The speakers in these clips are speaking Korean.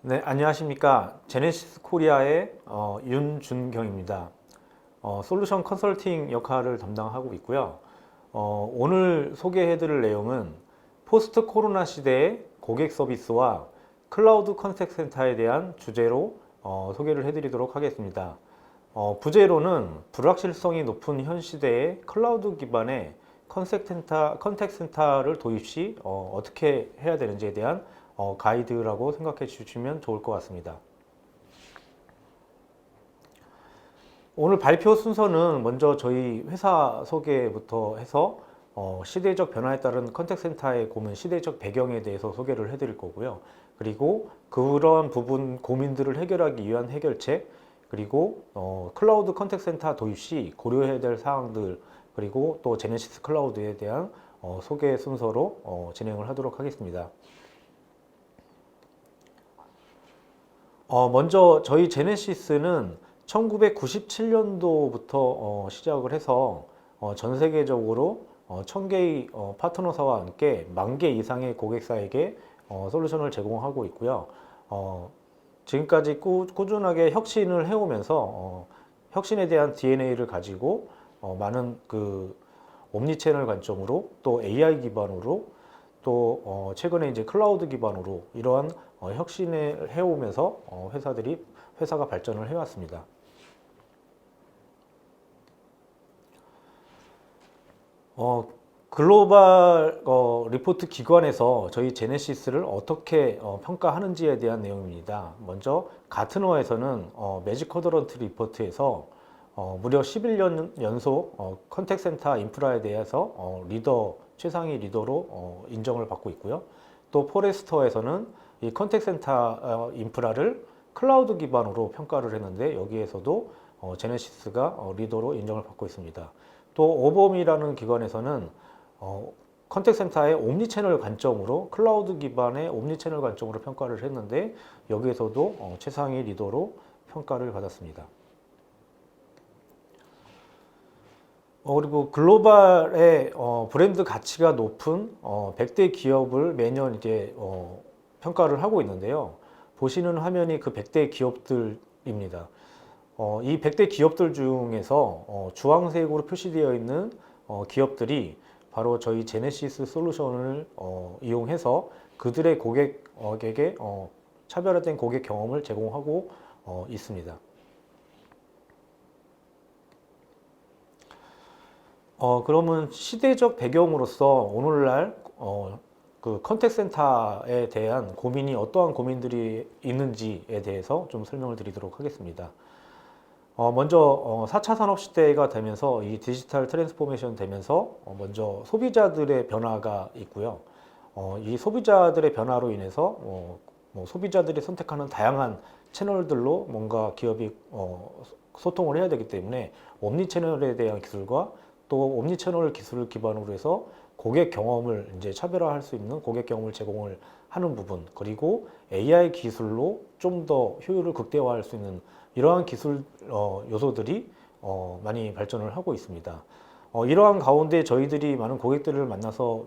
네, 안녕하십니까. 제네시스 코리아의 윤준경입니다. 솔루션 컨설팅 역할을 담당하고 있고요. 오늘 소개해드릴 내용은 포스트 코로나 시대의 고객 서비스와 클라우드 컨택 센터에 대한 주제로 소개를 해드리도록 하겠습니다. 부제로는 불확실성이 높은 현 시대의 클라우드 기반의 컨택 센터를 도입 시 어떻게 해야 되는지에 대한 가이드라고 생각해 주시면 좋을 것 같습니다. 오늘 발표 순서는 먼저 저희 회사 소개부터 해서 시대적 변화에 따른 컨택센터의 시대적 배경에 대해서 소개를 해드릴 거고요. 그리고 그러한 부분 고민들을 해결하기 위한 해결책, 그리고 클라우드 컨택센터 도입 시 고려해야 될 사항들, 그리고 또 제네시스 클라우드에 대한 소개 순서로 진행을 하도록 하겠습니다. 먼저 저희 제네시스는 1997년도부터 시작을 해서 전 세계적으로 1000개의 파트너사와 함께 10,000개 이상의 고객사에게 솔루션을 제공하고 있고요. 지금까지 꾸준하게 혁신을 해오면서 혁신에 대한 DNA를 가지고 많은 옴니채널 관점으로 또 AI 기반으로 또 최근에 이제 클라우드 기반으로 이러한 혁신을 해오면서 회사가 발전을 해왔습니다. 글로벌 리포트 기관에서 저희 제네시스를 어떻게 평가하는지에 대한 내용입니다. 먼저 가트너에서는 매직 쿼드런트 리포트에서 무려 11년 연속 컨택센터 인프라에 대해서 최상위 리더로 인정을 받고 있고요. 또 포레스터에서는 이 컨택센터 인프라를 클라우드 기반으로 평가를 했는데 여기에서도 제네시스가 리더로 인정을 받고 있습니다. 또 오범이라는 기관에서는 컨택센터의 옴니채널 관점으로 클라우드 기반의 옴니채널 관점으로 평가를 했는데 여기에서도 최상위 리더로 평가를 받았습니다. 그리고 글로벌의 브랜드 가치가 높은 100대 기업을 매년 이제 평가를 하고 있는데요. 보시는 화면이 그 100대 기업들입니다. 이 100대 기업들 중에서 주황색으로 표시되어 있는 기업들이 바로 저희 제네시스 솔루션을 이용해서 그들의 고객에게 차별화된 고객 경험을 제공하고 있습니다. 그러면 시대적 배경으로서 오늘날 그 컨택센터에 대한 고민이 어떠한 고민들이 있는지에 대해서 좀 설명을 드리도록 하겠습니다. 먼저 4차 산업 시대가 되면서 이 디지털 트랜스포메이션 되면서 먼저 소비자들의 변화가 있고요. 이 소비자들의 변화로 인해서 소비자들이 선택하는 다양한 채널들로 뭔가 기업이 소통을 해야 되기 때문에 옴니채널에 대한 기술과 또 옴니채널 기술을 기반으로 해서 고객 경험을 이제 차별화할 수 있는 고객 경험을 제공을 하는 부분, 그리고 AI 기술로 좀 더 효율을 극대화할 수 있는 이러한 기술 요소들이 많이 발전을 하고 있습니다. 이러한 가운데 저희들이 많은 고객들을 만나서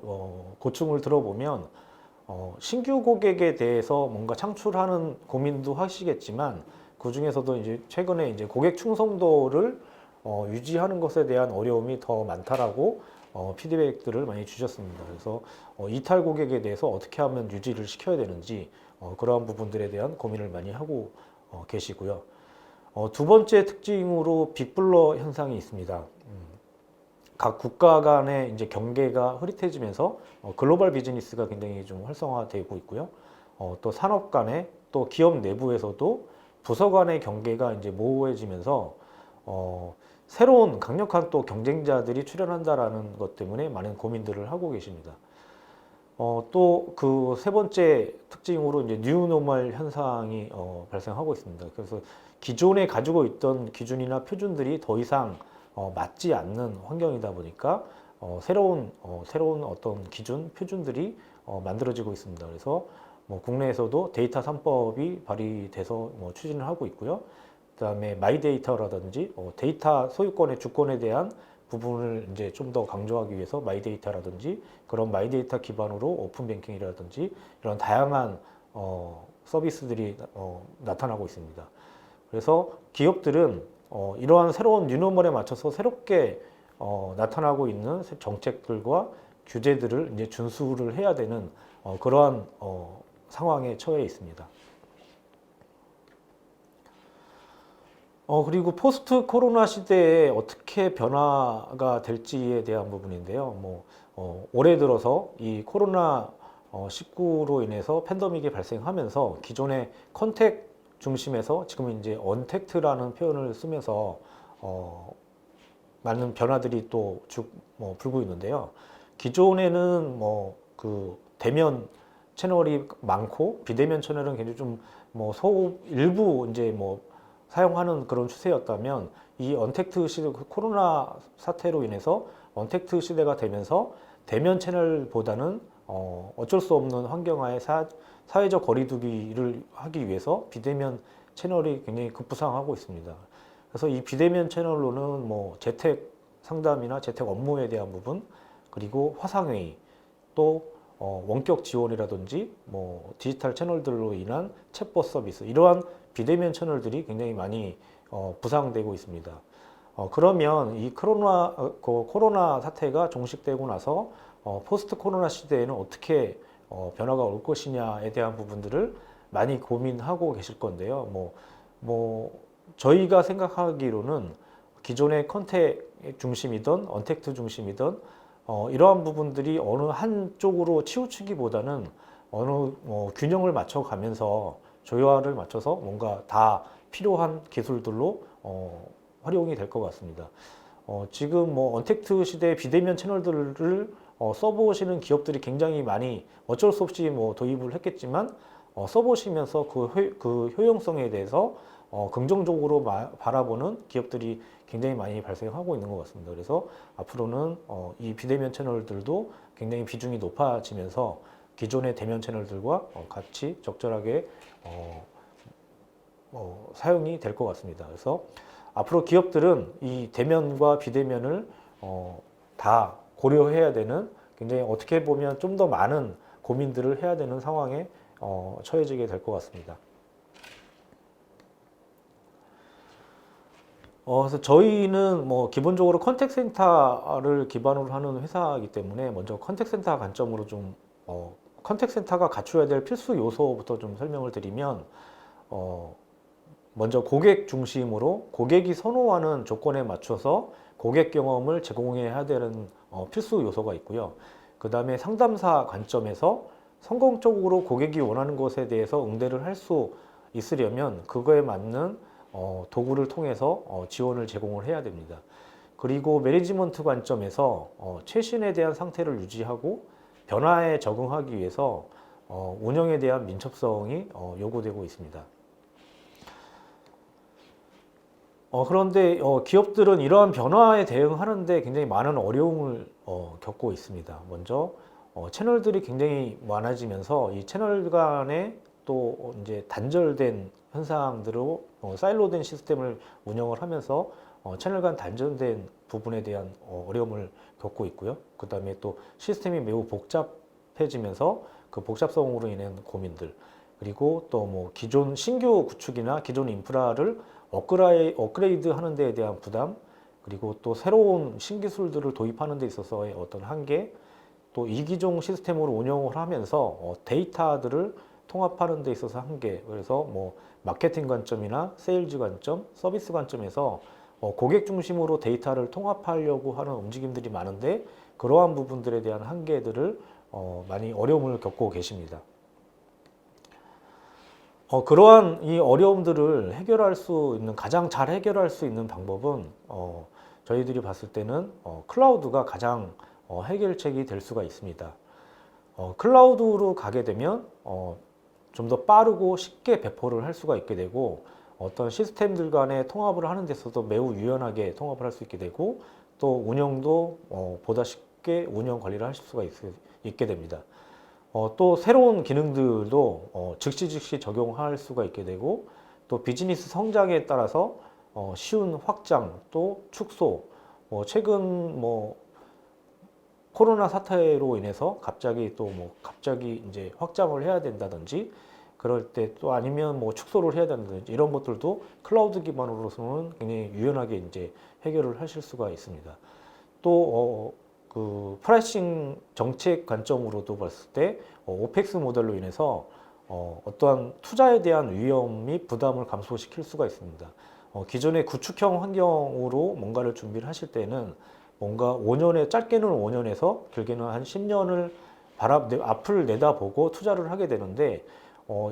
고충을 들어보면 신규 고객에 대해서 뭔가 창출하는 고민도 하시겠지만 그 중에서도 이제 최근에 이제 고객 충성도를 유지하는 것에 대한 어려움이 더 많다라고 피드백들을 많이 주셨습니다. 그래서 이탈 고객에 대해서 어떻게 하면 유지를 시켜야 되는지 그러한 부분들에 대한 고민을 많이 하고 계시고요. 두 번째 특징으로 빅블러 현상이 있습니다. 각 국가 간의 이제 경계가 흐릿해지면서 글로벌 비즈니스가 굉장히 좀 활성화되고 있고요. 또 산업 간에 또 기업 내부에서도 부서 간의 경계가 이제 모호해지면서 새로운 강력한 또 경쟁자들이 출현한다라는 것 때문에 많은 고민들을 하고 계십니다. 또 그 세 번째 특징으로 이제 뉴노멀 현상이 발생하고 있습니다. 그래서 기존에 가지고 있던 기준이나 표준들이 더 이상 맞지 않는 환경이다 보니까 새로운 어떤 기준, 표준들이 만들어지고 있습니다. 그래서 뭐 국내에서도 데이터 3법이 발의돼서 추진을 하고 있고요. 그다음에 마이데이터라든지 데이터 소유권의 주권에 대한 부분을 이제 좀 더 강조하기 위해서 마이데이터라든지 그런 마이데이터 기반으로 오픈 뱅킹이라든지 이런 다양한 서비스들이 나타나고 있습니다. 그래서 기업들은 이러한 새로운 뉴노멀에 맞춰서 새롭게 나타나고 있는 정책들과 규제들을 이제 준수를 해야 되는 그러한 상황에 처해 있습니다. 그리고 포스트 코로나 시대에 어떻게 변화가 될지에 대한 부분인데요. 올해 들어서 이 코로나 19로 인해서 팬데믹이 발생하면서 기존의 컨택 중심에서 지금 이제 언택트라는 표현을 쓰면서 많은 변화들이 또 불고 있는데요. 기존에는 그 대면 채널이 많고 비대면 채널은 굉장히 좀 일부 이제 사용하는 그런 추세였다면 이 언택트 시대 코로나 사태로 인해서 언택트 시대가 되면서 대면 채널보다는 어쩔 수 없는 환경하에 사회적 거리두기를 하기 위해서 비대면 채널이 굉장히 급부상하고 있습니다. 그래서 이 비대면 채널로는 재택 상담이나 재택 업무에 대한 부분, 그리고 화상회의, 또 원격 지원이라든지 디지털 채널들로 인한 챗봇 서비스, 이러한 비대면 채널들이 굉장히 많이 부상되고 있습니다. 그러면 이 코로나 사태가 종식되고 나서 포스트 코로나 시대에는 어떻게 변화가 올 것이냐에 대한 부분들을 많이 고민하고 계실 건데요. 저희가 생각하기로는 기존의 컨택 중심이든 언택트 중심이든 이러한 부분들이 어느 한쪽으로 치우치기보다는 어느 균형을 맞춰가면서 조화를 맞춰서 뭔가 다 필요한 기술들로 활용이 될 것 같습니다. 지금 언택트 시대의 비대면 채널들을 써보시는 기업들이 굉장히 많이 어쩔 수 없이 도입을 했겠지만 써보시면서 그 효용성에 대해서 긍정적으로 바라보는 기업들이 굉장히 많이 발생하고 있는 것 같습니다. 그래서 앞으로는 이 비대면 채널들도 굉장히 비중이 높아지면서 기존의 대면 채널들과 같이 적절하게 사용이 될 것 같습니다. 그래서 앞으로 기업들은 이 대면과 비대면을 다 고려해야 되는, 굉장히 어떻게 보면 좀 더 많은 고민들을 해야 되는 상황에 처해지게 될 것 같습니다. 그래서 저희는 기본적으로 컨택센터를 기반으로 하는 회사이기 때문에 먼저 컨택센터 관점으로 컨택센터가 갖춰야 될 필수 요소부터 좀 설명을 드리면, 먼저 고객 중심으로 고객이 선호하는 조건에 맞춰서 고객 경험을 제공해야 되는 필수 요소가 있고요. 그 다음에 상담사 관점에서 성공적으로 고객이 원하는 것에 대해서 응대를 할 수 있으려면 그거에 맞는 도구를 통해서 지원을 제공을 해야 됩니다. 그리고 매니지먼트 관점에서 최신에 대한 상태를 유지하고 변화에 적응하기 위해서 운영에 대한 민첩성이 요구되고 있습니다. 그런데 기업들은 이러한 변화에 대응하는데 굉장히 많은 어려움을 겪고 있습니다. 먼저 채널들이 굉장히 많아지면서 이 채널 간에 또 이제 단절된 현상들로 사일로된 시스템을 운영을 하면서 채널 간 단절된 부분에 대한 어려움을 겪고 있고요. 그 다음에 또 시스템이 매우 복잡해지면서 그 복잡성으로 인한 고민들, 그리고 또 기존 신규 구축이나 기존 인프라를 업그레이드 하는 데에 대한 부담, 그리고 또 새로운 신기술들을 도입하는 데 있어서의 어떤 한계, 또 이기종 시스템으로 운영을 하면서 데이터들을 통합하는 데 있어서 한계. 그래서 마케팅 관점이나 세일즈 관점, 서비스 관점에서 고객 중심으로 데이터를 통합하려고 하는 움직임들이 많은데, 그러한 부분들에 대한 한계들을 많이 어려움을 겪고 계십니다. 그러한 이 어려움들을 해결할 수 있는, 가장 잘 해결할 수 있는 방법은 저희들이 봤을 때는 클라우드가 가장 해결책이 될 수가 있습니다. 클라우드로 가게 되면 좀 더 빠르고 쉽게 배포를 할 수가 있게 되고, 어떤 시스템들 간의 통합을 하는 데서도 매우 유연하게 통합을 할 수 있게 되고, 또 운영도 보다 쉽게 운영 관리를 하실 수가 있게 됩니다. 또 새로운 기능들도 즉시 적용할 수가 있게 되고, 또 비즈니스 성장에 따라서 쉬운 확장 또 축소, 최근 코로나 사태로 인해서 갑자기 이제 확장을 해야 된다든지, 그럴 때 또 아니면 뭐 축소를 해야 된다든지 이런 것들도 클라우드 기반으로서는 굉장히 유연하게 이제 해결을 하실 수가 있습니다. 또 그 프라이싱 정책 관점으로도 봤을 때 오펙스 모델로 인해서 어떠한 투자에 대한 위험 및 부담을 감소시킬 수가 있습니다. 기존의 구축형 환경으로 뭔가를 준비를 하실 때는 뭔가 5년에 짧게는 5년에서 길게는 한 10년을 앞을 내다보고 투자를 하게 되는데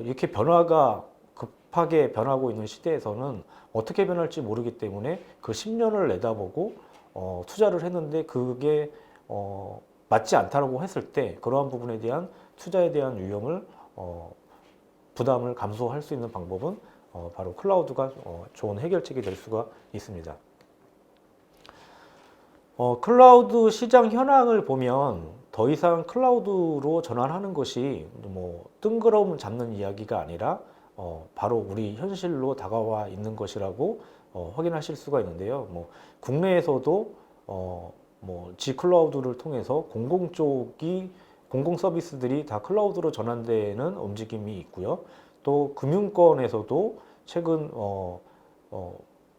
이렇게 변화가 급하게 변하고 있는 시대에서는 어떻게 변할지 모르기 때문에 그 10년을 내다보고 투자를 했는데 그게 맞지 않다고 했을 때 그러한 부분에 대한 투자에 대한 위험을 부담을 감소할 수 있는 방법은 바로 클라우드가 좋은 해결책이 될 수가 있습니다. 클라우드 시장 현황을 보면 더 이상 클라우드로 전환하는 것이 뭐 뜬구름 잡는 이야기가 아니라 바로 우리 현실로 다가와 있는 것이라고 확인하실 수가 있는데요. 뭐 국내에서도 뭐 G클라우드를 통해서 공공 서비스들이 다 클라우드로 전환되는 움직임이 있고요. 또 금융권에서도 최근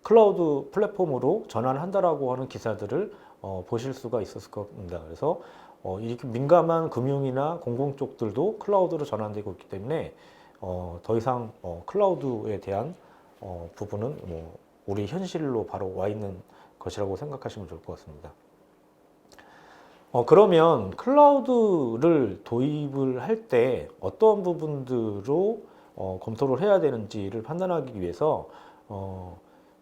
클라우드 플랫폼으로 전환한다라고 하는 기사들을 보실 수가 있었을 겁니다. 그래서 이렇게 민감한 금융이나 공공 쪽들도 클라우드로 전환되고 있기 때문에 더 이상 클라우드에 대한 부분은 뭐 우리 현실로 바로 와 있는 것이라고 생각하시면 좋을 것 같습니다. 그러면 클라우드를 도입을 할 때 어떤 부분들로 검토를 해야 되는지를 판단하기 위해서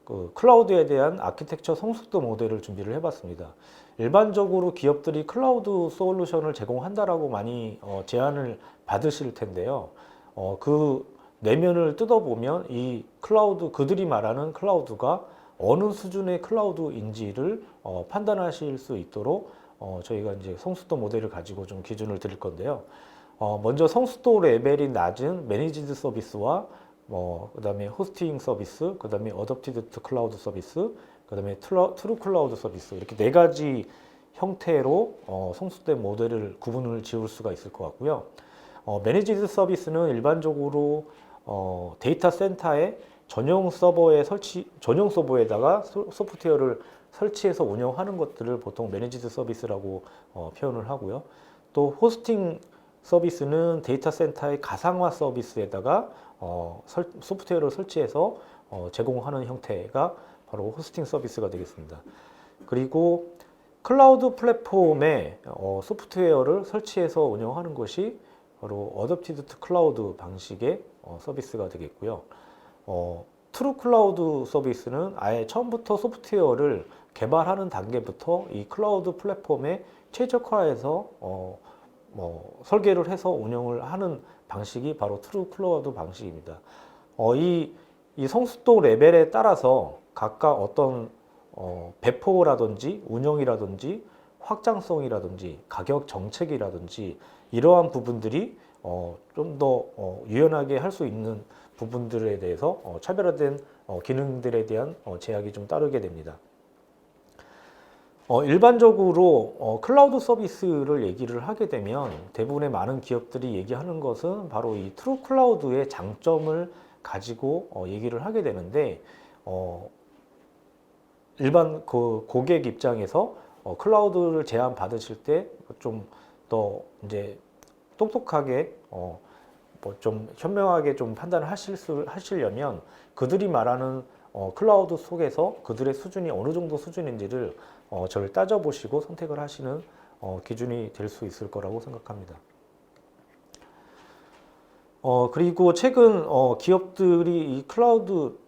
그 클라우드에 대한 아키텍처 성숙도 모델을 준비를 해봤습니다. 일반적으로 기업들이 클라우드 솔루션을 제공한다라고 많이 제안을 받으실 텐데요. 그 내면을 뜯어보면 이 클라우드, 그들이 말하는 클라우드가 어느 수준의 클라우드인지를 판단하실 수 있도록 저희가 이제 성숙도 모델을 가지고 좀 기준을 드릴 건데요. 먼저 성숙도 레벨이 낮은 매니지드 서비스와 그다음에 호스팅 서비스, 그다음에 어댑티드 투 클라우드 서비스, 그다음에 트루 클라우드 서비스 이렇게 네 가지 형태로 성숙된 모델을 구분을 지을 수가 있을 것 같고요. 매니지드 서비스는 일반적으로 데이터 센터에 전용 서버에다가 소프트웨어를 설치해서 운영하는 것들을 보통 매니지드 서비스라고 표현을 하고요. 또 호스팅 서비스는 데이터 센터의 가상화 서비스에다가 소프트웨어를 설치해서 제공하는 형태가 바로 호스팅 서비스가 되겠습니다. 그리고 클라우드 플랫폼에 소프트웨어를 설치해서 운영하는 것이 바로 어댑티드 투 클라우드 방식의 서비스가 되겠고요. 트루 클라우드 서비스는 아예 처음부터 소프트웨어를 개발하는 단계부터 이 클라우드 플랫폼에 최적화해서 설계를 해서 운영을 하는 방식이 바로 트루 클라우드 방식입니다. 이 성숙도 레벨에 따라서 각각 어떤 배포라든지 운영이라든지 확장성이라든지 가격 정책이라든지 이러한 부분들이 좀 더 유연하게 할 수 있는 부분들에 대해서 차별화된 기능들에 대한 제약이 좀 따르게 됩니다. 일반적으로 클라우드 서비스를 얘기를 하게 되면 대부분의 많은 기업들이 얘기하는 것은 바로 이 트루 클라우드의 장점을 가지고 얘기를 하게 되는데 일반 그 고객 입장에서 클라우드를 제안 받으실 때 좀 더 이제 똑똑하게 뭐 좀 현명하게 좀 판단을 하시려면 그들이 말하는 클라우드 속에서 그들의 수준이 어느 정도 수준인지를 저를 따져보시고 선택을 하시는 기준이 될 수 있을 거라고 생각합니다. 그리고 최근 기업들이 이 클라우드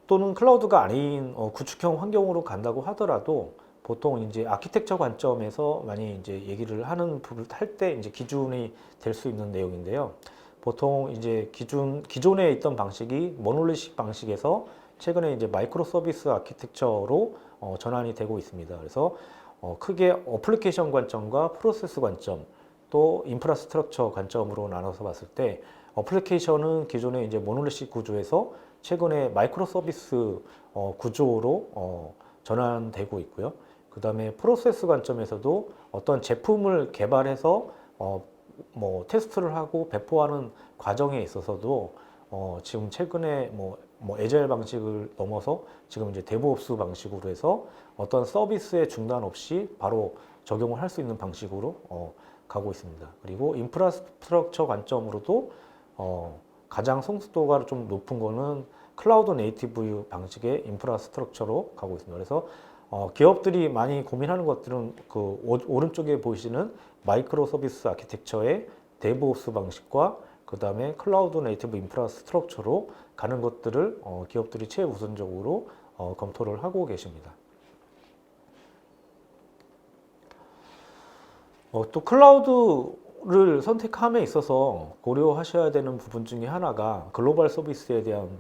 또는 클라우드가 아닌 구축형 환경으로 간다고 하더라도 보통 이제 아키텍처 관점에서 많이 이제 얘기를 하는 부분을 할 때 이제 기준이 될 수 있는 내용인데요. 보통 이제 기존에 있던 방식이 모놀리식 방식에서 최근에 이제 마이크로 서비스 아키텍처로 전환이 되고 있습니다. 그래서 크게 어플리케이션 관점과 프로세스 관점 또 인프라스트럭처 관점으로 나눠서 봤을 때 어플리케이션은 기존에 이제 모놀리식 구조에서 최근에 마이크로 서비스 구조로 전환되고 있고요. 그 다음에 프로세스 관점에서도 어떤 제품을 개발해서 뭐 테스트를 하고 배포하는 과정에 있어서도 지금 최근에 뭐 애자일 방식을 넘어서 지금 이제 데브옵스 방식으로 해서 어떤 서비스의 중단 없이 바로 적용을 할 수 있는 방식으로 가고 있습니다. 그리고 인프라스트럭처 관점으로도 가장 성숙도가 좀 높은 거는 클라우드 네이티브 방식의 인프라스트럭처로 가고 있습니다. 그래서 기업들이 많이 고민하는 것들은 그 오른쪽에 보이시는 마이크로 서비스 아키텍처의 데브옵스 방식과 그 다음에 클라우드 네이티브 인프라스트럭처로 가는 것들을 기업들이 최우선적으로 검토를 하고 계십니다. 또 클라우드를 선택함에 있어서 고려하셔야 되는 부분 중에 하나가 글로벌 서비스에 대한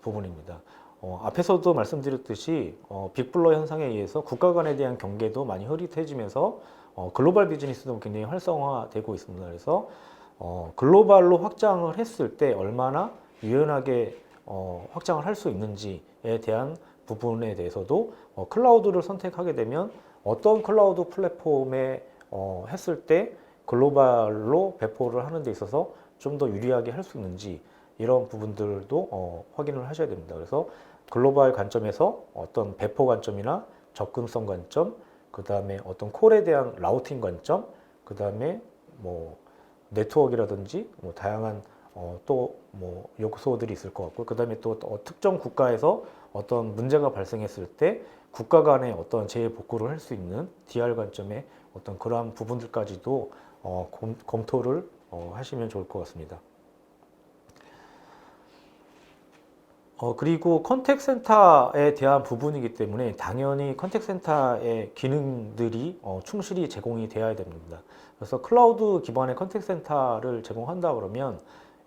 부분입니다. 앞에서도 말씀드렸듯이 빅블러 현상에 의해서 국가 간에 대한 경계도 많이 흐릿해지면서 글로벌 비즈니스도 굉장히 활성화되고 있습니다. 그래서 글로벌로 확장을 했을 때 얼마나 유연하게 확장을 할 수 있는지에 대한 부분에 대해서도 클라우드를 선택하게 되면 어떤 클라우드 플랫폼에 했을 때 글로벌로 배포를 하는 데 있어서 좀 더 유리하게 할 수 있는지 이런 부분들도 확인을 하셔야 됩니다. 그래서 글로벌 관점에서 어떤 배포 관점이나 접근성 관점, 그 다음에 어떤 콜에 대한 라우팅 관점, 그 다음에 뭐 네트워크라든지 뭐 다양한 또 뭐 요소들이 있을 것 같고, 그 다음에 또 특정 국가에서 어떤 문제가 발생했을 때 국가 간의 어떤 재복구를 할 수 있는 DR 관점의 어떤 그러한 부분들까지도 검토를 하시면 좋을 것 같습니다. 그리고 컨택센터에 대한 부분이기 때문에 당연히 컨택센터의 기능들이 충실히 제공이 되어야 됩니다. 그래서 클라우드 기반의 컨택센터를 제공한다 그러면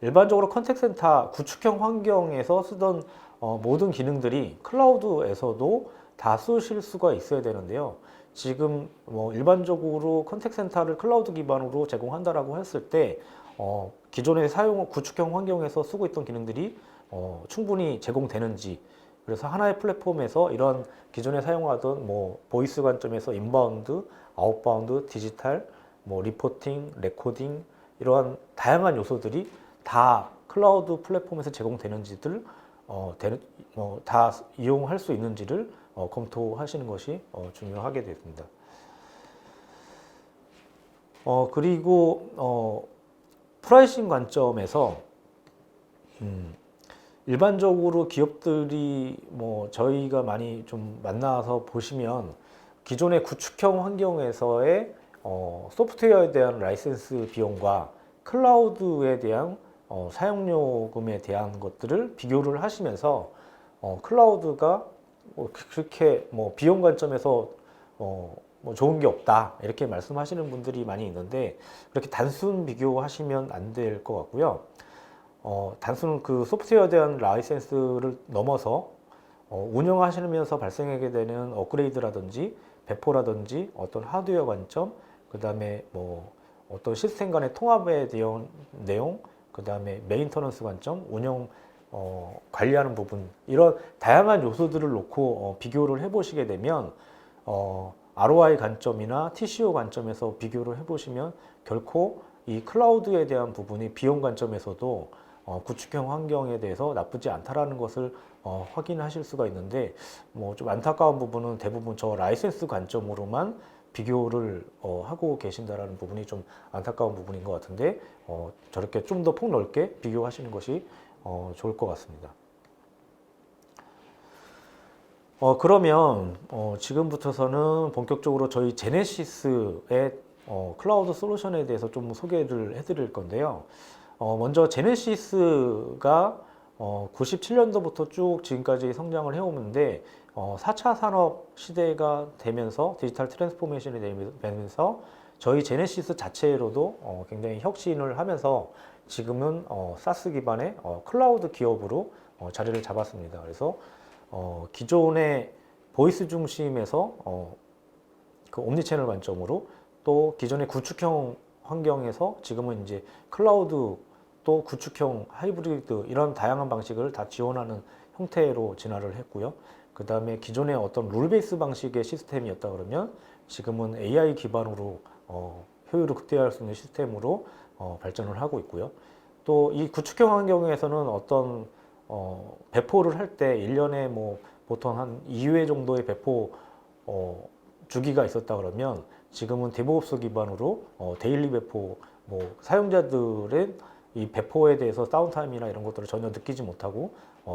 일반적으로 컨택센터 구축형 환경에서 쓰던 모든 기능들이 클라우드에서도 다 쓰실 수가 있어야 되는데요. 지금 뭐 일반적으로 컨택센터를 클라우드 기반으로 제공한다라고 했을 때 기존의 구축형 환경에서 쓰고 있던 기능들이 충분히 제공되는지, 그래서 하나의 플랫폼에서 이런 기존에 사용하던 뭐 보이스 관점에서 인바운드, 아웃바운드, 디지털, 뭐 리포팅, 레코딩 이러한 다양한 요소들이 다 클라우드 플랫폼에서 제공되는지들 다 이용할 수 있는지를 검토하시는 것이 중요하게 되겠습니다. 그리고 프라이싱 관점에서 일반적으로 기업들이 뭐 저희가 많이 좀 만나서 보시면 기존의 구축형 환경에서의 소프트웨어에 대한 라이센스 비용과 클라우드에 대한 사용요금에 대한 것들을 비교를 하시면서 클라우드가 그렇게 뭐 비용 관점에서 뭐 좋은 게 없다 이렇게 말씀하시는 분들이 많이 있는데, 그렇게 단순 비교하시면 안 될 것 같고요. 단순 그 소프트웨어에 대한 라이센스를 넘어서 운영하시면서 발생하게 되는 업그레이드라든지 배포라든지 어떤 하드웨어 관점, 그 다음에 뭐 어떤 시스템 간의 통합에 대한 내용, 그 다음에 메인터넌스 관점, 운영 관리하는 부분, 이런 다양한 요소들을 놓고 비교를 해보시게 되면 ROI 관점이나 TCO 관점에서 비교를 해보시면 결코 이 클라우드에 대한 부분이 비용 관점에서도 구축형 환경에 대해서 나쁘지 않다라는 것을 확인하실 수가 있는데, 뭐 좀 안타까운 부분은 대부분 저 라이센스 관점으로만 비교를 하고 계신다라는 부분이 좀 안타까운 부분인 것 같은데, 저렇게 좀 더 폭넓게 비교하시는 것이 좋을 것 같습니다. 그러면 지금부터서는 본격적으로 저희 제네시스의 클라우드 솔루션에 대해서 좀 소개를 해드릴 건데요. 먼저 제네시스가 97년도부터 쭉 지금까지 성장을 해오는데 4차 산업 시대가 되면서 디지털 트랜스포메이션이 되면서 저희 제네시스 자체로도 굉장히 혁신을 하면서 지금은 사스 기반의 클라우드 기업으로 자리를 잡았습니다. 그래서 기존의 보이스 중심에서 그 옴니채널 관점으로, 또 기존의 구축형 환경에서 지금은 이제 클라우드 또 구축형 하이브리드 이런 다양한 방식을 다 지원하는 형태로 진화를 했고요. 그 다음에 기존의 어떤 룰 베이스 방식의 시스템이었다 그러면 지금은 AI 기반으로 효율을 극대화할 수 있는 시스템으로 발전을 하고 있고요. 또 이 구축형 환경에서는 어떤 배포를 할 때 1년에 뭐 보통 한 2회 정도의 배포 주기가 있었다 그러면 지금은 데브옵스 기반으로 데일리 배포, 뭐 사용자들의 이 배포에 대해서 다운타임이나 이런 것들을 전혀 느끼지 못하고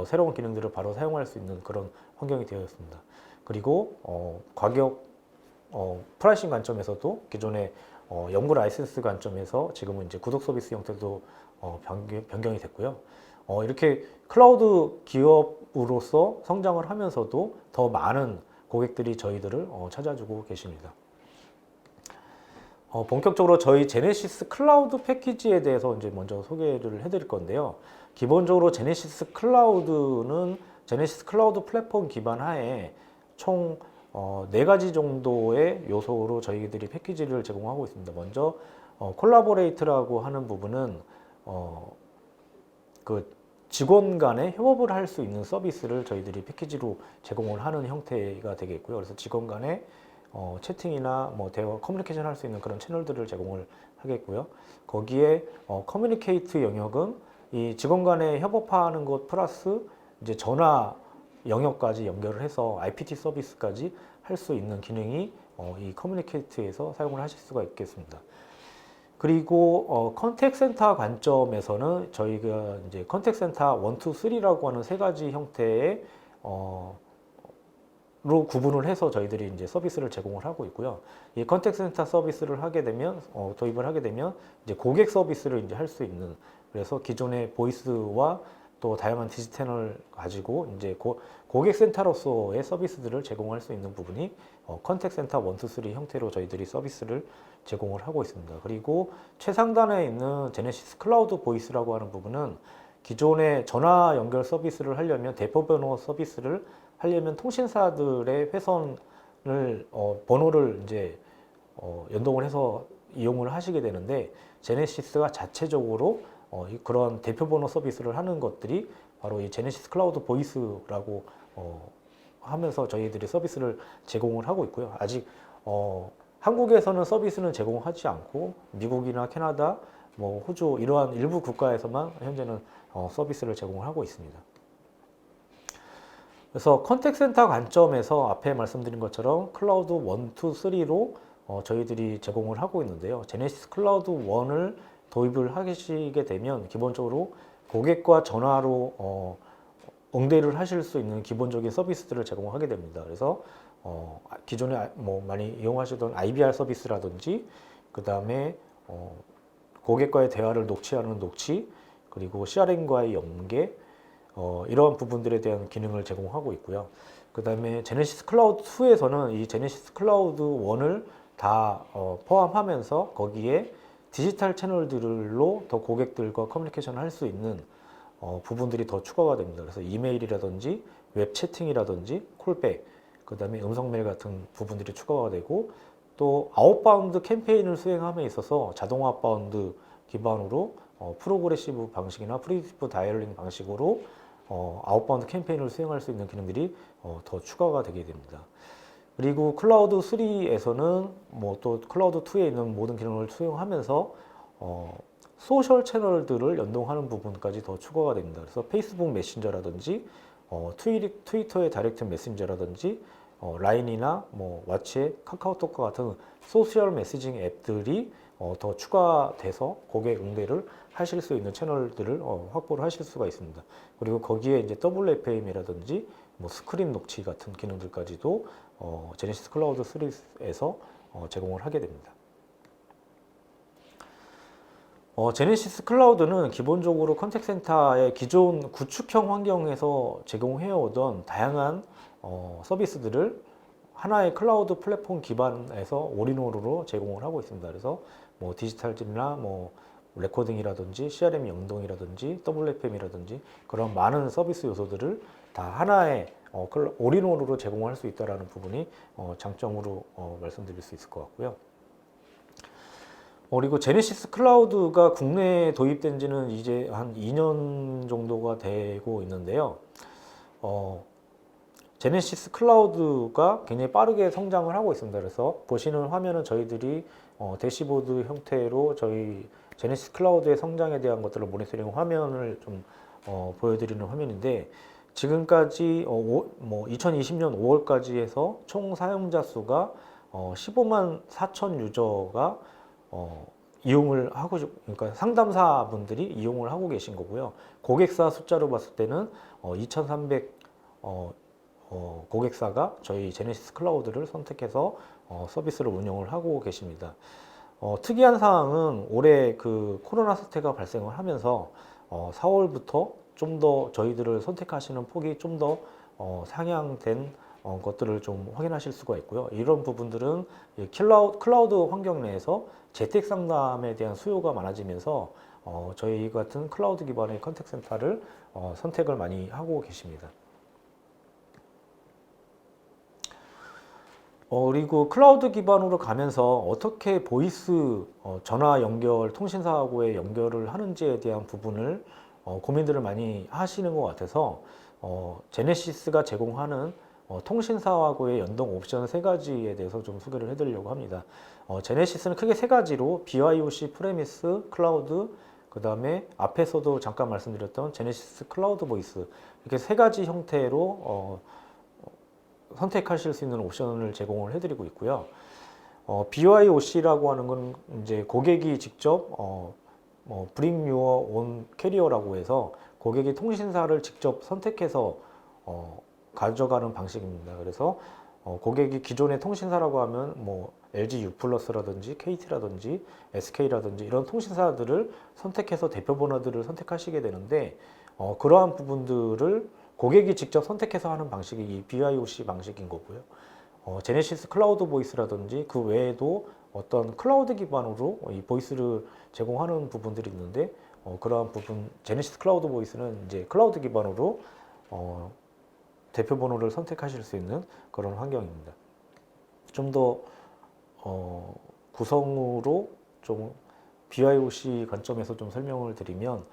새로운 기능들을 바로 사용할 수 있는 그런 환경이 되어 있습니다. 그리고 가격 프라이싱 관점에서도 기존의 연구 라이센스 관점에서 지금은 이제 구독 서비스 형태도 변경이 됐고요. 이렇게 클라우드 기업으로서 성장을 하면서도 더 많은 고객들이 저희들을 찾아주고 계십니다. 본격적으로 저희 제네시스 클라우드 패키지에 대해서 이제 먼저 소개를 해드릴 건데요. 기본적으로 제네시스 클라우드는 제네시스 클라우드 플랫폼 기반 하에 총 4가지 정도의 요소로 저희들이 패키지를 제공하고 있습니다. 먼저 콜라보레이트라고 하는 부분은 그 직원 간에 협업을 할 수 있는 서비스를 저희들이 패키지로 제공을 하는 형태가 되겠고요. 그래서 직원 간에 채팅이나 뭐 대화, 커뮤니케이션 할 수 있는 그런 채널들을 제공을 하겠고요. 거기에 커뮤니케이트 영역은 이 직원 간에 협업하는 것 플러스 이제 전화 영역까지 연결을 해서 IPT 서비스까지 할 수 있는 기능이 이 커뮤니케이트에서 사용을 하실 수가 있겠습니다. 그리고 컨택 센터 관점에서는 저희가 이제 컨택 센터 1, 2, 3라고 하는 3가지 형태의 로 구분을 해서 저희들이 이제 서비스를 제공을 하고 있고요. 이 컨택 센터 서비스를 하게 되면 도입을 하게 되면 이제 고객 서비스를 이제 할 수 있는, 그래서 기존의 보이스와 또 다양한 디지털을 가지고 이제 고객 센터로서의 서비스들을 제공할 수 있는 부분이 컨택 센터 1, 2, 3 형태로 저희들이 서비스를 제공을 하고 있습니다. 그리고 최상단에 있는 제네시스 클라우드 보이스라고 하는 부분은 기존의 전화 연결 서비스를 하려면 대표 번호 서비스를 하려면 통신사들의 회선을 번호를 이제 연동을 해서 이용을 하시게 되는데, 제네시스가 자체적으로 그런 대표 번호 서비스를 하는 것들이 바로 이 제네시스 클라우드 보이스라고 하면서 저희들이 서비스를 제공을 하고 있고요. 아직 한국에서는 서비스는 제공하지 않고 미국이나 캐나다, 뭐 호주 이러한 일부 국가에서만 현재는 서비스를 제공을 하고 있습니다. 그래서 컨택 센터 관점에서 앞에 말씀드린 것처럼 클라우드 1, 2, 3로 저희들이 제공을 하고 있는데요. 제네시스 클라우드 1을 도입을 하시게 되면 기본적으로 고객과 전화로 응대를 하실 수 있는 기본적인 서비스들을 제공하게 됩니다. 그래서 기존에 뭐 많이 이용하시던 IVR 서비스라든지, 그 다음에 고객과의 대화를 녹취하는 녹취, 그리고 CRM과의 연계, 이러한 부분들에 대한 기능을 제공하고 있고요. 그 다음에 제네시스 클라우드 2에서는 이 제네시스 클라우드 1을 다 포함하면서 거기에 디지털 채널들로 더 고객들과 커뮤니케이션을 할 수 있는 부분들이 더 추가가 됩니다. 그래서 이메일이라든지 웹 채팅이라든지 콜백, 그 다음에 음성 메일 같은 부분들이 추가가 되고, 또 아웃바운드 캠페인을 수행함에 있어서 자동 아웃바운드 기반으로 프로그레시브 방식이나 프리디티브 다이얼링 방식으로 아웃바운드 캠페인을 수행할 수 있는 기능들이 더 추가가 되게 됩니다. 그리고 클라우드 3에서는 뭐 또 클라우드 2에 있는 모든 기능을 수용하면서 소셜 채널들을 연동하는 부분까지 더 추가가 됩니다. 그래서 페이스북 메신저라든지 트위터의 다이렉트 메신저라든지 라인이나 뭐 왓츠앱, 카카오톡 같은 소셜 메시징 앱들이 더 추가돼서 고객 응대를 하실 수 있는 채널들을 확보를 하실 수가 있습니다. 그리고 거기에 이제 WFM이라든지 뭐 스크린 녹취 같은 기능들까지도 제네시스 클라우드 3에서 제공을 하게 됩니다. 제네시스 클라우드는 기본적으로 컨택 센터의 기존 구축형 환경에서 제공해오던 다양한 서비스들을 하나의 클라우드 플랫폼 기반에서 올인원으로 제공을 하고 있습니다. 그래서 뭐 디지털집이나 뭐 레코딩이라든지 CRM 연동이라든지 WFM이라든지 그런 많은 서비스 요소들을 다 하나의 올인원으로 제공할 수 있다는 부분이 장점으로 말씀드릴 수 있을 것 같고요. 그리고 제네시스 클라우드가 국내에 도입된 지는 이제 한 2년 정도가 되고 있는데요. 제네시스 클라우드가 굉장히 빠르게 성장을 하고 있습니다. 그래서 보시는 화면은 저희들이 대시보드 형태로 저희 제네시스 클라우드의 성장에 대한 것들을 모니터링 화면을 좀 보여드리는 화면인데, 지금까지 2020년 5월까지 해서 총 사용자 수가 15만 4천 유저가 이용을 하고, 그러니까 상담사 분들이 이용을 하고 계신 거고요. 고객사 숫자로 봤을 때는 2,300 고객사가 저희 제네시스 클라우드를 선택해서 서비스를 운영을 하고 계십니다. 특이한 사항은 올해 그 코로나 사태가 발생을 하면서 4월부터 좀 더 저희들을 선택하시는 폭이 좀 더 상향된 것들을 좀 확인하실 수가 있고요. 이런 부분들은 클라우드 환경 내에서 재택 상담에 대한 수요가 많아지면서 저희 같은 클라우드 기반의 컨택 센터를 선택을 많이 하고 계십니다. 그리고 클라우드 기반으로 가면서 어떻게 보이스 전화 연결, 통신사하고의 연결을 하는지에 대한 부분을 고민들을 많이 하시는 것 같아서 제네시스가 제공하는 통신사하고의 연동 옵션 세 가지에 대해서 좀 소개를 해드리려고 합니다. 제네시스는 크게 세 가지로 BYOC, 프레미스, 클라우드, 그 다음에 앞에서도 잠깐 말씀드렸던 제네시스 클라우드 보이스, 이렇게 세 가지 형태로 선택하실 수 있는 옵션을 제공을 해드리고 있고요. BYOC라고 하는 건 이제 고객이 직접 Bring Your Own Carrier라고 해서 고객이 통신사를 직접 선택해서 가져가는 방식입니다. 그래서 고객이 기존의 통신사라고 하면 뭐 LG U+라든지 KT라든지 SK라든지 이런 통신사들을 선택해서 대표 번호들을 선택하시게 되는데, 그러한 부분들을 고객이 직접 선택해서 하는 방식이 이 BYOC 방식인 거고요. 제네시스 클라우드 보이스라든지 그 외에도 어떤 클라우드 기반으로 이 보이스를 제공하는 부분들이 있는데, 그러한 부분 제네시스 클라우드 보이스는 이제 클라우드 기반으로 대표 번호를 선택하실 수 있는 그런 환경입니다. 좀 더 구성으로 좀 BYOC 관점에서 좀 설명을 드리면,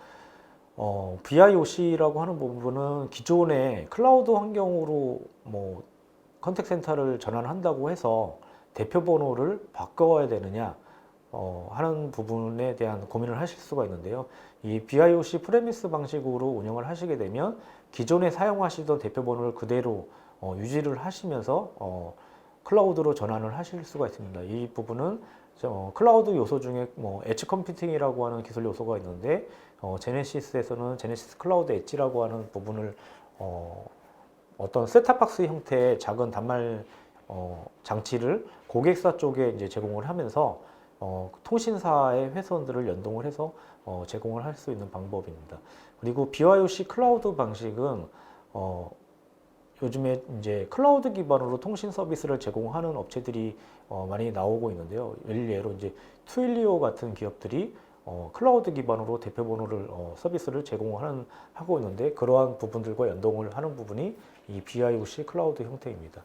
BIOC라고 하는 부분은 기존의 클라우드 환경으로 뭐 컨택 센터를 전환한다고 해서 대표 번호를 바꿔야 되느냐 하는 부분에 대한 고민을 하실 수가 있는데요. 이 BIOC 프레미스 방식으로 운영을 하시게 되면 기존에 사용하시던 대표 번호를 그대로 유지를 하시면서 클라우드로 전환을 하실 수가 있습니다. 이 부분은 클라우드 요소 중에 뭐 엣지 컴퓨팅이라고 하는 기술 요소가 있는데, 제네시스에서는 제네시스 클라우드 엣지라고 하는 부분을 어떤 셋탑박스 형태의 작은 단말 장치를 고객사 쪽에 이제 제공을 하면서 통신사의 회선들을 연동을 해서 제공을 할 수 있는 방법입니다. 그리고 BYOC 클라우드 방식은 요즘에 이제 클라우드 기반으로 통신 서비스를 제공하는 업체들이 많이 나오고 있는데요. 예로 이제 트윌리오 같은 기업들이 클라우드 기반으로 대표 번호를 서비스를 하고 있는데, 그러한 부분들과 연동을 하는 부분이 이 BIOC 클라우드 형태입니다.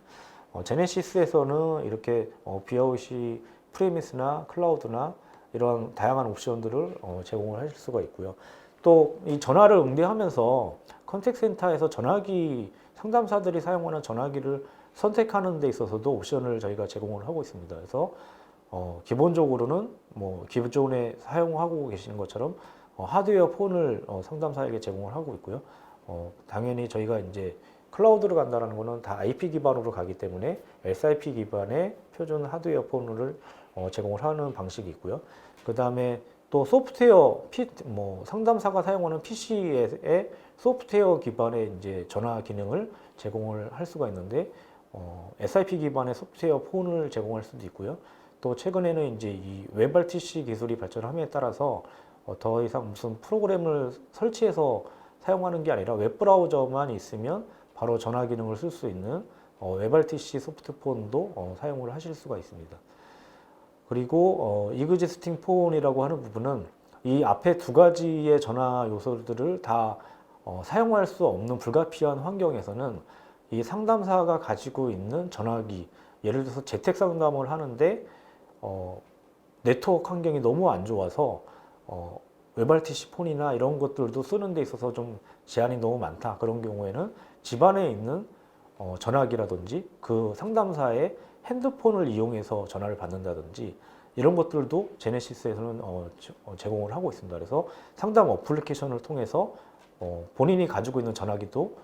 제네시스에서는 이렇게 BIOC 프레미스나 클라우드나 이러한 다양한 옵션들을 제공을 하실 수가 있고요. 또 이 전화를 응대하면서 컨택 센터에서 상담사들이 사용하는 전화기를 선택하는 데 있어서도 옵션을 저희가 제공을 하고 있습니다. 그래서 기본적으로는 뭐 기존에 사용하고 계시는 것처럼 하드웨어 폰을 상담사에게 제공을 하고 있고요. 당연히 저희가 이제 클라우드로 간다는 것은 다 IP 기반으로 가기 때문에 SIP 기반의 표준 하드웨어 폰을 제공을 하는 방식이 있고요. 그 다음에 또 소프트웨어, 상담사가 사용하는 PC에 소프트웨어 기반의 이제 전화 기능을 제공을 할 수가 있는데, SIP 기반의 소프트웨어 폰을 제공할 수도 있고요. 또 최근에는 이제 이 WebRTC 기술이 발전함에 따라서 더 이상 무슨 프로그램을 설치해서 사용하는 게 아니라 웹브라우저만 있으면 바로 전화 기능을 쓸 수 있는 WebRTC 소프트폰도 사용을 하실 수가 있습니다. 그리고 이그지스팅 폰이라고 하는 부분은 이 앞에 두 가지의 전화 요소들을 다 사용할 수 없는 불가피한 환경에서는 이 상담사가 가지고 있는 전화기, 예를 들어서 재택 상담을 하는데 네트워크 환경이 너무 안 좋아서 WebRTC 폰이나 이런 것들도 쓰는 데 있어서 좀 제한이 너무 많다. 그런 경우에는 집안에 있는 전화기라든지 그 상담사의 핸드폰을 이용해서 전화를 받는다든지, 이런 것들도 제네시스에서는 제공을 하고 있습니다. 그래서 상담 어플리케이션을 통해서 본인이 가지고 있는 전화기도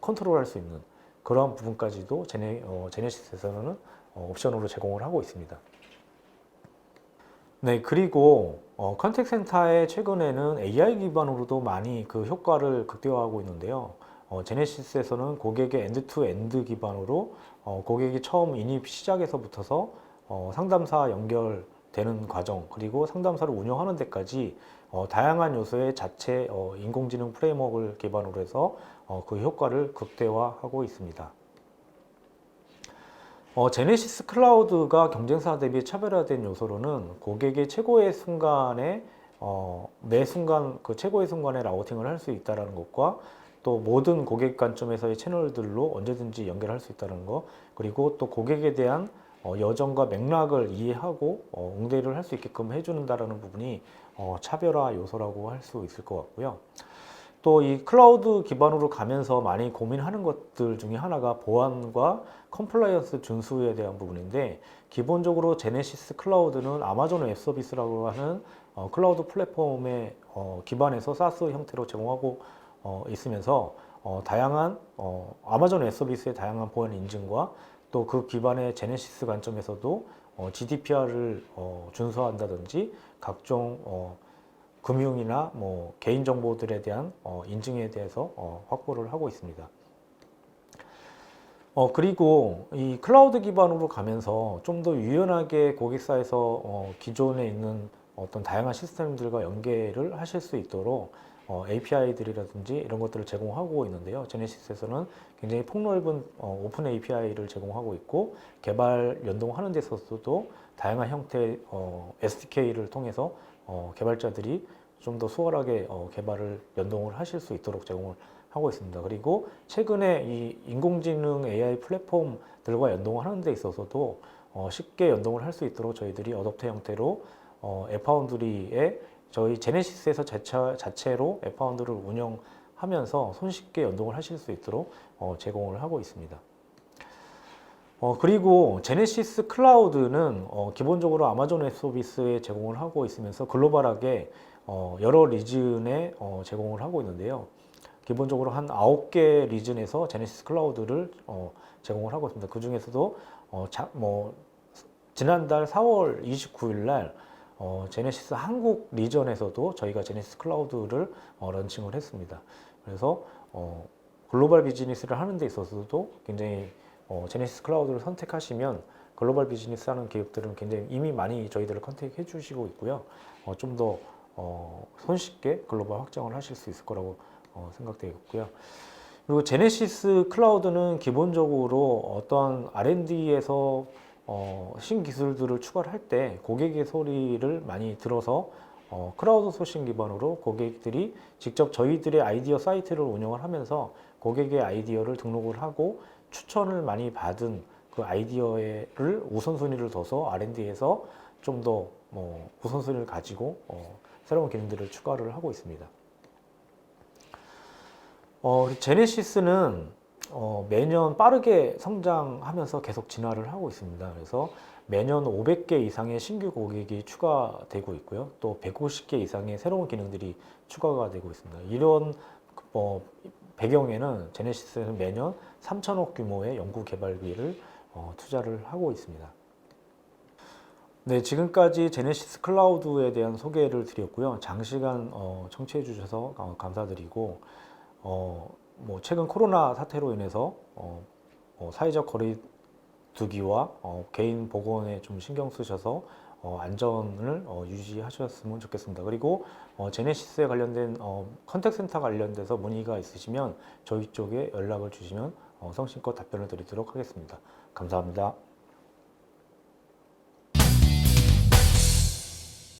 컨트롤할 수 있는 그러한 부분까지도 제네시스에서는 옵션으로 제공을 하고 있습니다. 네, 그리고 컨택센터에 최근에는 AI 기반으로도 많이 그 효과를 극대화하고 있는데요. 제네시스에서는 고객의 엔드-투-엔드 기반으로 고객이 처음 인입 시작에서부터서 상담사 연결되는 과정, 그리고 상담사를 운영하는 데까지 다양한 요소의 자체 인공지능 프레임워크를 기반으로 해서 그 효과를 극대화하고 있습니다. 제네시스 클라우드가 경쟁사 대비 차별화된 요소로는 고객의 최고의 순간에 매 순간 그 최고의 순간에 라우팅을 할 수 있다는 것과 또 모든 고객 관점에서의 채널들로 언제든지 연결할 수 있다는 것, 그리고 또 고객에 대한 여정과 맥락을 이해하고 응대를 할 수 있게끔 해준다는 부분이 차별화 요소라고 할 수 있을 것 같고요. 또 이 클라우드 기반으로 가면서 많이 고민하는 것들 중에 하나가 보안과 컴플라이언스 준수에 대한 부분인데, 기본적으로 제네시스 클라우드는 아마존 웹 서비스라고 하는 클라우드 플랫폼에 기반해서 사스 형태로 제공하고 있으면서 다양한 아마존 웹 서비스의 다양한 보안 인증과 또 그 기반의 제네시스 관점에서도 GDPR을 준수한다든지 각종 금융이나 뭐 개인 정보들에 대한 인증에 대해서 확보를 하고 있습니다. 그리고 이 클라우드 기반으로 가면서 좀 더 유연하게 고객사에서 기존에 있는 어떤 다양한 시스템들과 연계를 하실 수 있도록 API들이라든지 이런 것들을 제공하고 있는데요. 제네시스에서는 굉장히 폭넓은 오픈 API를 제공하고 있고, 개발 연동하는 데 있어서도 다양한 형태의 SDK를 통해서 개발자들이 좀 더 수월하게 개발을 연동을 하실 수 있도록 제공을 하고 있습니다. 그리고 최근에 이 인공지능 AI 플랫폼들과 연동을 하는 데 있어서도 쉽게 연동을 할 수 있도록 저희들이 어댑터 형태로 앱파운드리에 저희 제네시스에서 자체로 앱파운드를 운영하면서 손쉽게 연동을 하실 수 있도록 제공을 하고 있습니다. 그리고 제네시스 클라우드는 기본적으로 아마존 웹 서비스에 제공을 하고 있으면서 글로벌하게 여러 리즌에 제공을 하고 있는데요. 기본적으로 한 9개 리즌에서 제네시스 클라우드를 제공을 하고 있습니다. 그 중에서도 지난달 4월 29일 날 제네시스 한국 리전에서도 저희가 제네시스 클라우드를 런칭을 했습니다. 그래서 글로벌 비즈니스를 하는 데 있어서도 굉장히 제네시스 클라우드를 선택하시면 글로벌 비즈니스 하는 기업들은 굉장히 이미 많이 저희들을 컨택해 주시고 있고요. 좀 더 손쉽게 글로벌 확장을 하실 수 있을 거라고 생각되고요. 그리고 제네시스 클라우드는 기본적으로 어떤 R&D에서 신기술들을 추가를 할 때 고객의 소리를 많이 들어서 크라우드 소싱 기반으로 고객들이 직접 저희들의 아이디어 사이트를 운영을 하면서 고객의 아이디어를 등록을 하고 추천을 많이 받은 그 아이디어를 우선순위를 둬서 R&D에서 좀 더 우선순위를 가지고 새로운 기능들을 추가를 하고 있습니다. 제네시스는 매년 빠르게 성장하면서 계속 진화를 하고 있습니다. 그래서 매년 500개 이상의 신규 고객이 추가되고 있고요. 또 150개 이상의 새로운 기능들이 추가가 되고 있습니다. 이런 배경에는 제네시스는 매년 3천억 규모의 연구 개발비를 투자를 하고 있습니다. 네, 지금까지 제네시스 클라우드에 대한 소개를 드렸고요. 장시간 청취해 주셔서 감사드리고, 최근 코로나 사태로 인해서 사회적 거리두기와 개인 보건에 좀 신경 쓰셔서 안전을 유지하셨으면 좋겠습니다. 그리고 제네시스에 관련된 컨택센터 관련돼서 문의가 있으시면 저희 쪽에 연락을 주시면 성심껏 답변을 드리도록 하겠습니다. 감사합니다.